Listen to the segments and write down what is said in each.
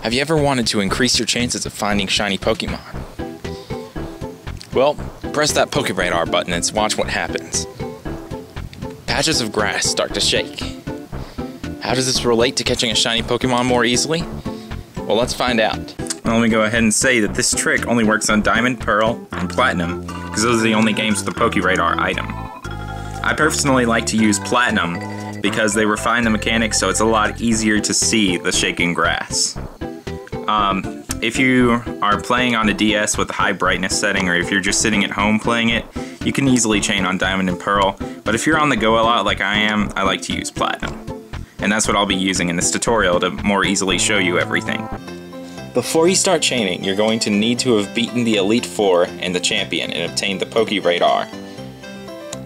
Have you ever wanted to increase your chances of finding shiny Pokemon? Well, press that Pokeradar button and watch what happens. Patches of grass start to shake. How does this relate to catching a shiny Pokemon more easily? Well, let's find out. Well, let me go ahead and say that this trick only works on Diamond, Pearl, and Platinum, because those are the only games with the Pokeradar item. I personally like to use Platinum because they refine the mechanics so it's a lot easier to see the shaking grass. If you are playing on a DS with a high brightness setting, or if you're just sitting at home playing it, you can easily chain on Diamond and Pearl, but if you're on the go a lot like I am, I like to use Platinum. And that's what I'll be using in this tutorial to more easily show you everything. Before you start chaining, you're going to need to have beaten the Elite Four and the Champion and obtained the Pokeradar.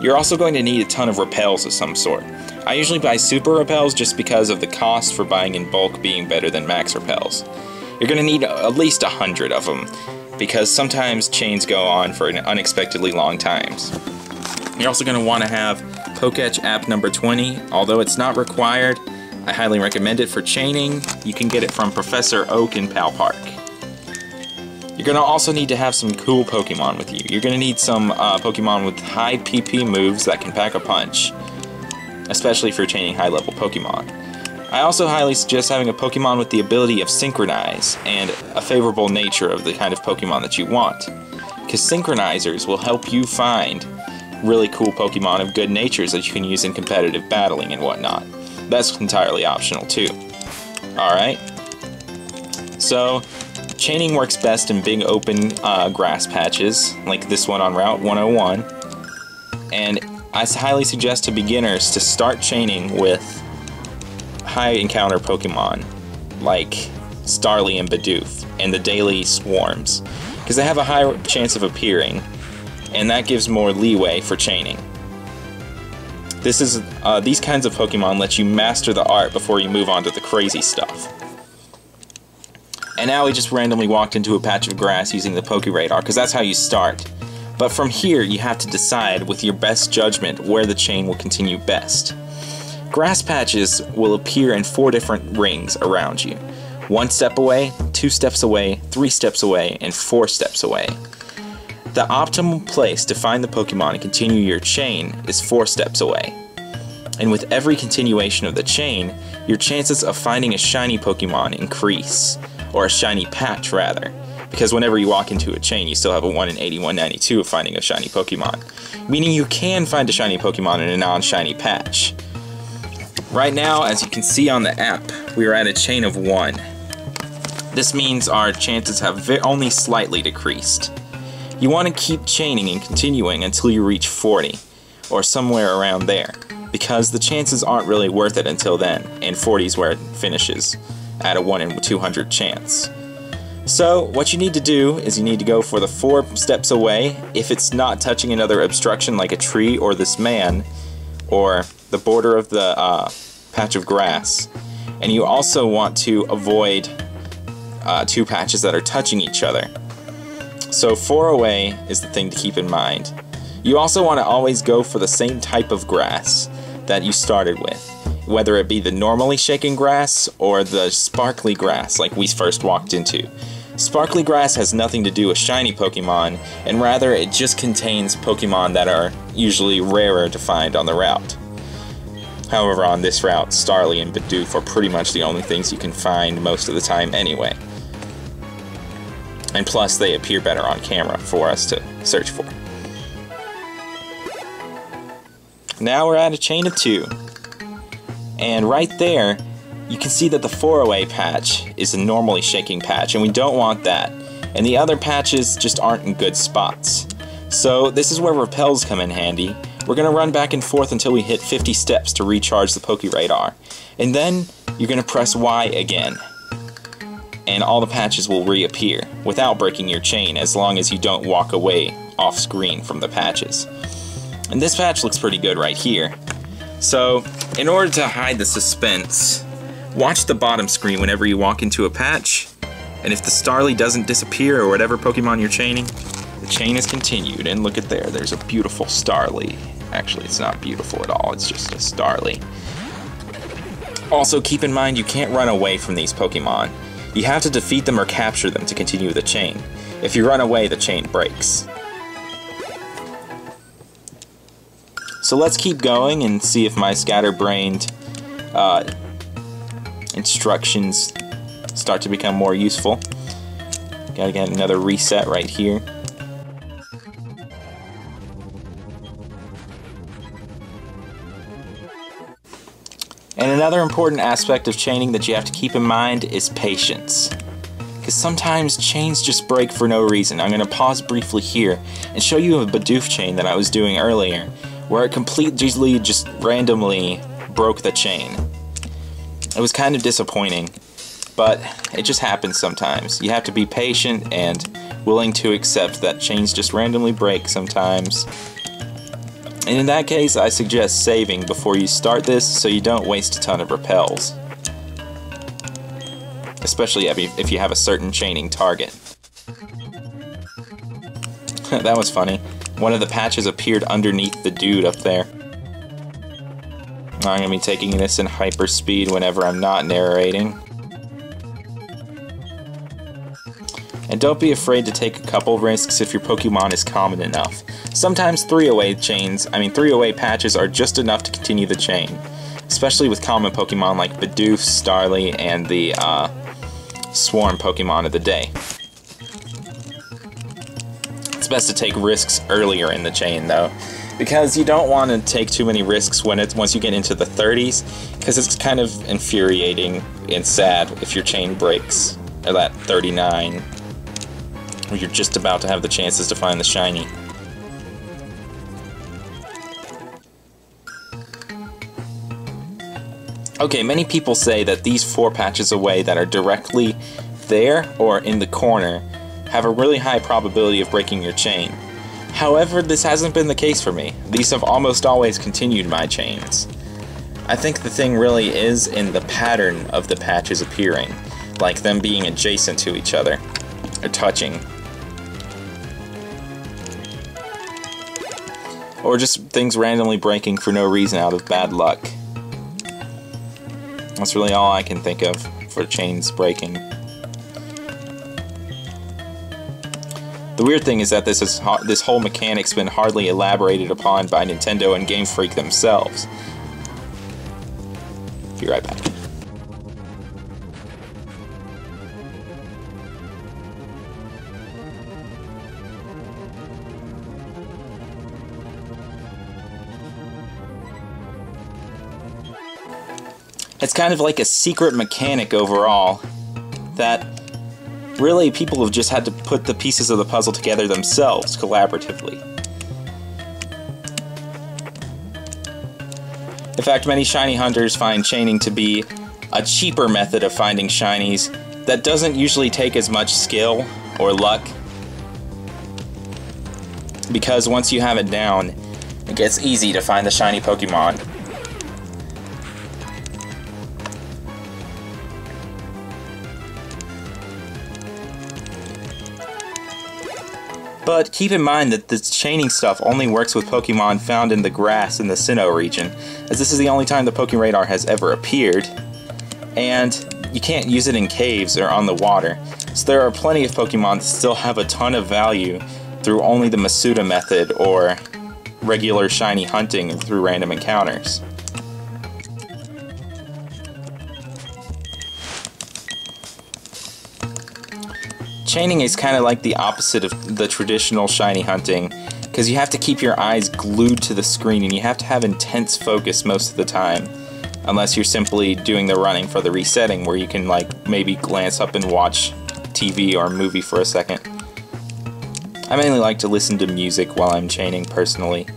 You're also going to need a ton of repels of some sort. I usually buy super repels just because of the cost for buying in bulk being better than max repels. You're going to need at least 100 of them, because sometimes chains go on for unexpectedly long times. You're also going to want to have Poketch app number 20, although it's not required. I highly recommend it for chaining. You can get it from Professor Oak in Pal Park. You're going to also need to have some cool Pokemon with you. You're going to need some Pokemon with high PP moves that can pack a punch, especially if you're chaining high-level Pokemon. I also highly suggest having a Pokemon with the ability of Synchronize and a favorable nature of the kind of Pokemon that you want, because Synchronizers will help you find really cool Pokemon of good natures that you can use in competitive battling and whatnot. That's entirely optional too. Alright, so chaining works best in big open grass patches, like this one on Route 101, and I highly suggest to beginners to start chaining with high encounter Pokemon like Starly and Bidoof and the daily swarms, because they have a higher chance of appearing, and that gives more leeway for chaining. These kinds of Pokemon let you master the art before you move on to the crazy stuff. And now we just randomly walked into a patch of grass using the Pokeradar, because that's how you start. But from here you have to decide with your best judgment where the chain will continue best. Grass patches will appear in 4 different rings around you. 1 step away, 2 steps away, 3 steps away, and 4 steps away. The optimal place to find the Pokemon and continue your chain is 4 steps away. And with every continuation of the chain, your chances of finding a shiny Pokemon increase, or a shiny patch rather, because whenever you walk into a chain you still have a 1 in 80, 192 of finding a shiny Pokemon, meaning you can find a shiny Pokemon in a non-shiny patch. Right now, as you can see on the app, we are at a chain of 1. This means our chances have only slightly decreased. You want to keep chaining and continuing until you reach 40, or somewhere around there, because the chances aren't really worth it until then, and 40 is where it finishes, at a 1 in 200 chance. So, what you need to do is you need to go for the 4 steps away, if it's not touching another obstruction like a tree or this man, or the border of the patch of grass. And you also want to avoid 2 patches that are touching each other. So 4 away is the thing to keep in mind. You also want to always go for the same type of grass that you started with, whether it be the normally shaken grass or the sparkly grass like we first walked into. Sparkly grass has nothing to do with shiny Pokemon, and rather it just contains Pokemon that are usually rarer to find on the route. However, on this route, Starly and Bidoof are pretty much the only things you can find most of the time anyway. And plus, they appear better on camera for us to search for. Now we're at a chain of 2. And right there, you can see that the 4-away patch is a normally shaking patch, and we don't want that. And the other patches just aren't in good spots. So this is where repels come in handy. We're going to run back and forth until we hit 50 steps to recharge the Pokeradar. And then you're going to press Y again. And all the patches will reappear without breaking your chain, as long as you don't walk away off screen from the patches. And this patch looks pretty good right here. So, in order to hide the suspense, watch the bottom screen whenever you walk into a patch, and if the Starly doesn't disappear or whatever Pokemon you're chaining, the chain is continued. And look at there's a beautiful Starly. Actually, it's not beautiful at all, it's just a Starly. Also, keep in mind you can't run away from these Pokemon. You have to defeat them or capture them to continue the chain. If you run away, the chain breaks. So let's keep going and see if my scatterbrained instructions start to become more useful. Gotta get another reset right here. And another important aspect of chaining that you have to keep in mind is patience. Because sometimes chains just break for no reason. I'm going to pause briefly here and show you a Bidoof chain that I was doing earlier, where it completely just randomly broke the chain. It was kind of disappointing, but it just happens sometimes. You have to be patient and willing to accept that chains just randomly break sometimes. And in that case, I suggest saving before you start this so you don't waste a ton of repels. Especially if you have a certain chaining target. That was funny. One of the patches appeared underneath the dude up there. I'm going to be taking this in hyperspeed whenever I'm not narrating. And don't be afraid to take a couple risks if your Pokemon is common enough. Sometimes 3-away patches are just enough to continue the chain. Especially with common Pokemon like Bidoof, Starly, and the Swarm Pokemon of the day. It's best to take risks earlier in the chain though, because you don't want to take too many risks once you get into the 30s, because it's kind of infuriating and sad if your chain breaks at that 39. Where you're just about to have the chances to find the shiny. Okay, many people say that these 4 patches away that are directly there or in the corner have a really high probability of breaking your chain. However, this hasn't been the case for me. These have almost always continued my chains. I think the thing really is in the pattern of the patches appearing, like them being adjacent to each other, or touching. Or just things randomly breaking for no reason out of bad luck. That's really all I can think of for chains breaking. The weird thing is that this whole mechanic's been hardly elaborated upon by Nintendo and Game Freak themselves. Be right back. It's kind of like a secret mechanic overall that really people have just had to put the pieces of the puzzle together themselves collaboratively. In fact, many shiny hunters find chaining to be a cheaper method of finding shinies that doesn't usually take as much skill or luck, because once you have it down, it gets easy to find the shiny Pokemon. But keep in mind that this chaining stuff only works with Pokemon found in the grass in the Sinnoh region, as this is the only time the Pokeradar has ever appeared, and you can't use it in caves or on the water, so there are plenty of Pokemon that still have a ton of value through only the Masuda method or regular shiny hunting through random encounters. Chaining is kind of like the opposite of the traditional shiny hunting, because you have to keep your eyes glued to the screen and you have to have intense focus most of the time, unless you're simply doing the running for the resetting where you can like maybe glance up and watch TV or a movie for a second. I mainly like to listen to music while I'm chaining personally.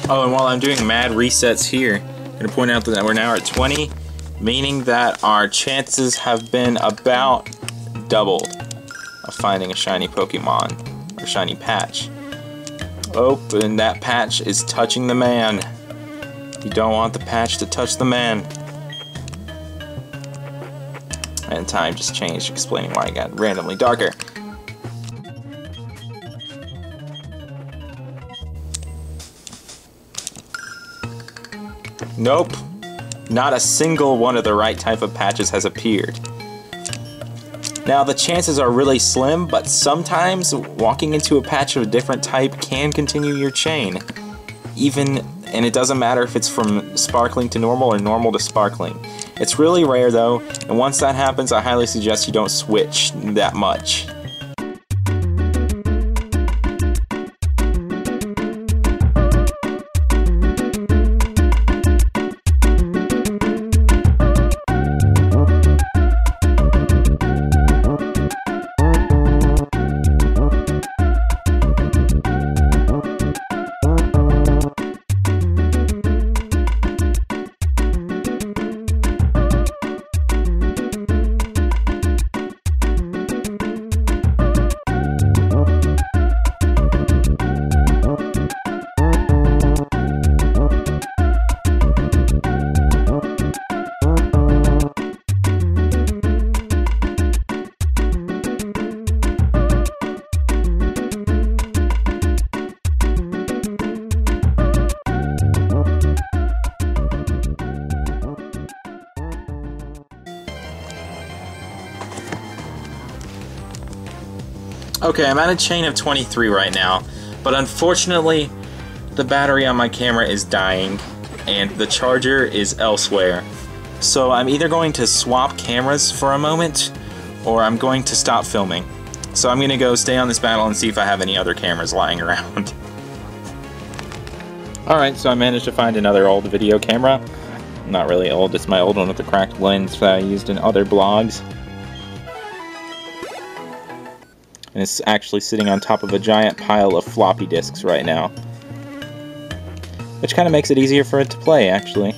Oh, and while I'm doing mad resets here, I'm going to point out that we're now at 20, meaning that our chances have been about doubled of finding a shiny Pokemon, or shiny patch. Oh, and that patch is touching the man. You don't want the patch to touch the man. And time just changed, explaining why it got randomly darker. Nope. Not a single one of the right type of patches has appeared. Now, the chances are really slim, but sometimes walking into a patch of a different type can continue your chain. And it doesn't matter if it's from sparkling to normal or normal to sparkling. It's really rare though, and once that happens, I highly suggest you don't switch that much. Okay, I'm at a chain of 23 right now, but unfortunately, the battery on my camera is dying, and the charger is elsewhere. So I'm either going to swap cameras for a moment, or I'm going to stop filming. So I'm gonna go stay on this battle and see if I have any other cameras lying around. Alright, so I managed to find another old video camera. Not really old, it's my old one with the cracked lens that I used in other blogs. And it's actually sitting on top of a giant pile of floppy disks right now. Which kind of makes it easier for it to play, actually.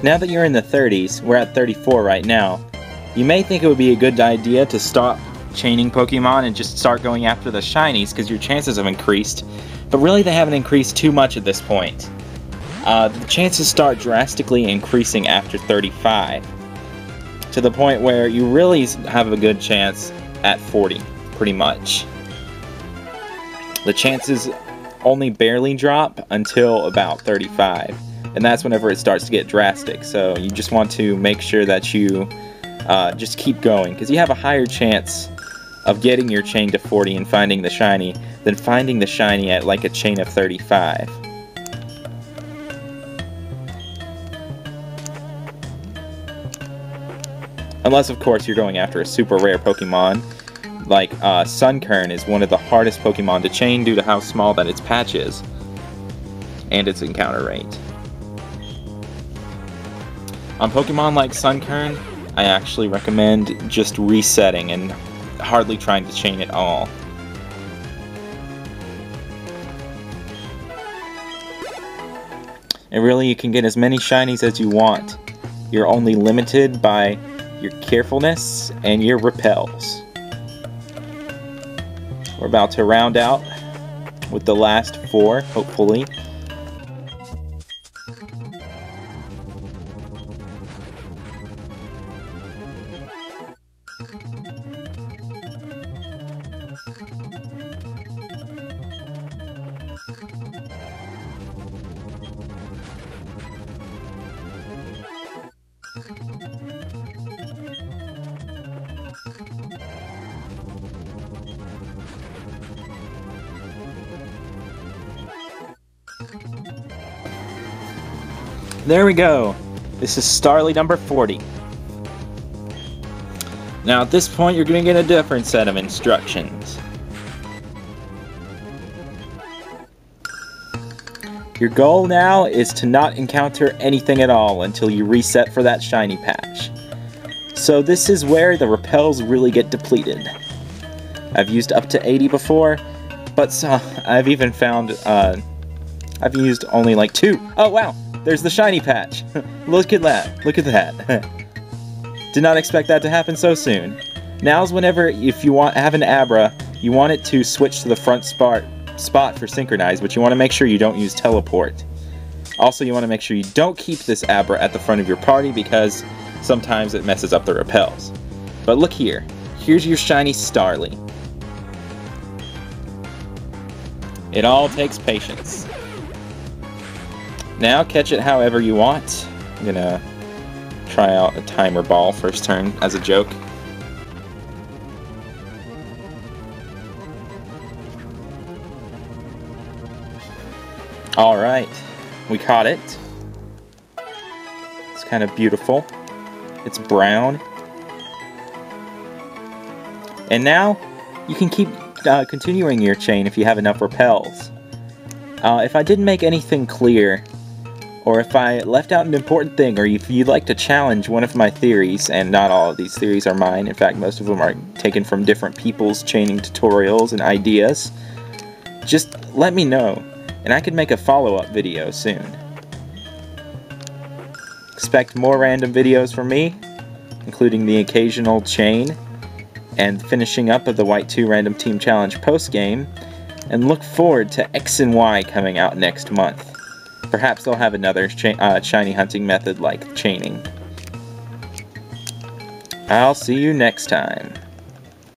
Now that you're in the 30s, we're at 34 right now, You may think it would be a good idea to stop chaining Pokemon and just start going after the shinies because your chances have increased, but really they haven't increased too much at this point. The chances start drastically increasing after 35, to the point where you really have a good chance at 40, pretty much. The chances only barely drop until about 35, and that's whenever it starts to get drastic, so you just want to make sure that you just keep going, because you have a higher chance of getting your chain to 40 and finding the shiny than finding the shiny at like a chain of 35. Unless, of course, you're going after a super rare Pokemon, like Sunkern is one of the hardest Pokemon to chain due to how small that its patch is, and its encounter rate. On Pokemon like Sunkern, I actually recommend just resetting and hardly trying to chain at all. And really, you can get as many shinies as you want. You're only limited by your carefulness and your repels. We're about to round out with the last 4, hopefully. There we go. This is Starly number 40. Now at this point you're going to get a different set of instructions. Your goal now is to not encounter anything at all until you reset for that shiny patch. So this is where the repels really get depleted. I've used up to 80 before, but I've even found I've used only like 2. Oh wow! There's the shiny patch! Look at that! Look at that! Did not expect that to happen so soon. Now's whenever, if you have an Abra, you want it to switch to the front spot for Synchronize, but you want to make sure you don't use Teleport. Also, you want to make sure you don't keep this Abra at the front of your party because sometimes it messes up the repels. But look here. Here's your shiny Starly. It all takes patience. Now catch it however you want. I'm gonna try out a timer ball first turn as a joke. Alright, we caught it. It's kind of beautiful. It's brown. And now you can keep continuing your chain if you have enough repels. If I didn't make anything clear, or if I left out an important thing, or if you'd like to challenge one of my theories, and not all of these theories are mine, in fact most of them are taken from different people's chaining tutorials and ideas, just let me know, and I could make a follow-up video soon. Expect more random videos from me, including the occasional chain, and finishing up of the White 2 Random Team Challenge post-game, and look forward to X and Y coming out next month. Perhaps they'll have another shiny hunting method like chaining. I'll see you next time.